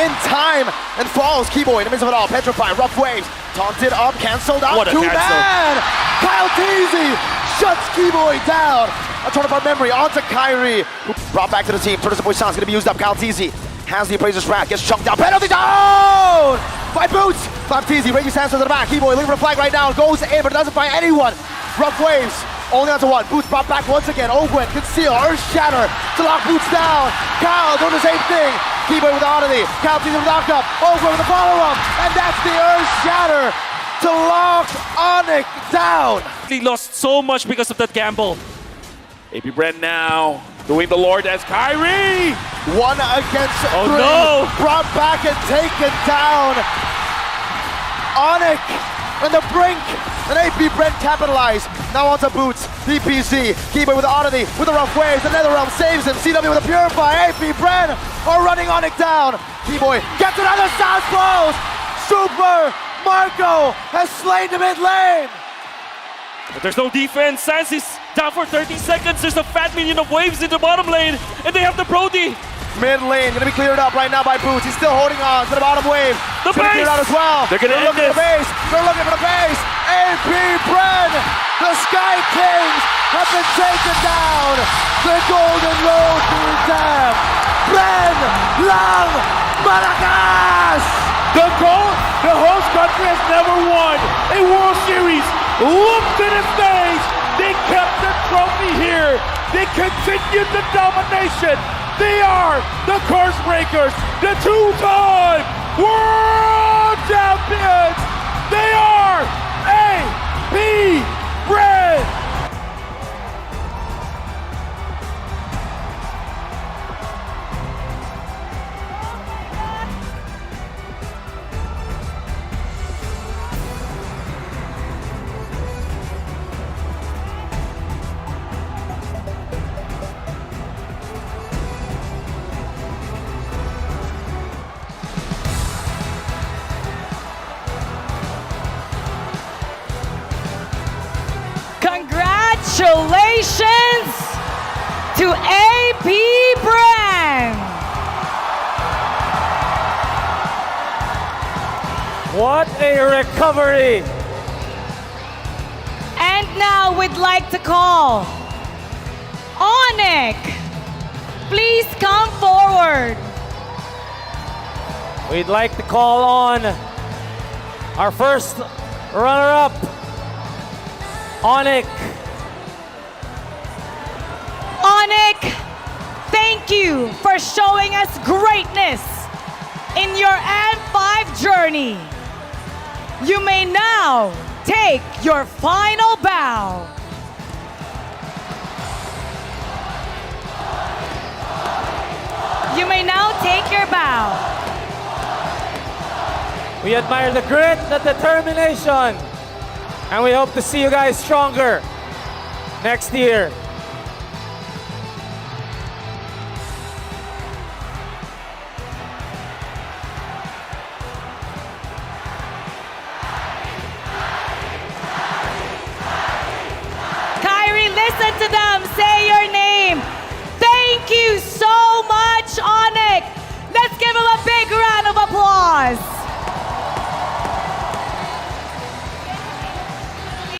in time, and falls. Keyboy in the midst of it all, petrified, rough waves, taunted up, cancelled out, What a too cancel. bad! Kyle Teasy shuts Keyboy down. A turn of our memory onto KAIRI, who brought back to the team. Turtles and Boy Sans gonna be used up. Kyle Teasy has the Appraiser's Wrath, gets chunked down, penalty down! By Boots! Flap Teasy, Reggie Sans to the back, Keyboy looking for a flag right now, goes in, but doesn't find anyone. Rough waves. Only onto one. Boots brought back once again. Ogwin, conceal, Earth Shatter to lock Boots down. Kyle doing the same thing. Keyboy with the oddity. Kyle sees him locked up. Ogwin with the follow-up. And that's the Earth Shatter to lock Onic down. They lost so much because of that gamble. AP Bren now doing the Lord as KAIRI. 1 against 3. Oh, no. Brought back and taken down. Onic on the brink. And AP Bren capitalized. Now onto Boots, DPZ, Keyboy with the oddity, with the rough waves, the Netherrealm saves him, CW with a Purify, AP Bren are running Onic down. Keyboy gets another South blows. Super Marco has slain the mid lane. But there's no defense. Sans is down for 30 seconds. There's a fat minion of waves in the bottom lane, and they have the Brody. Mid lane gonna be cleared up right now by Boots. He's still holding on to the bottom wave. The It's gonna be base! cleared out as well. They're gonna end looking for the base. They're looking for the base. AP Bren, the Sky Kings have been taken down. The Golden Road being down. Bren, Lang, Maracas. The host country has never won a World Series. Look at his face. They kept the trophy here. They continued the domination. They are the Curse Breakers, the 2-time World Champions. They are AP Bren. Congratulations to AP Bren! What a recovery! And now we'd like to call Onic. Please come forward. We'd like to call on our first runner-up, Onic. Onic, thank you for showing us greatness in your M5 journey. You may now take your final bow. You may now take your bow. We admire the grit, the determination, and we hope to see you guys stronger next year. KAIRI, listen to them.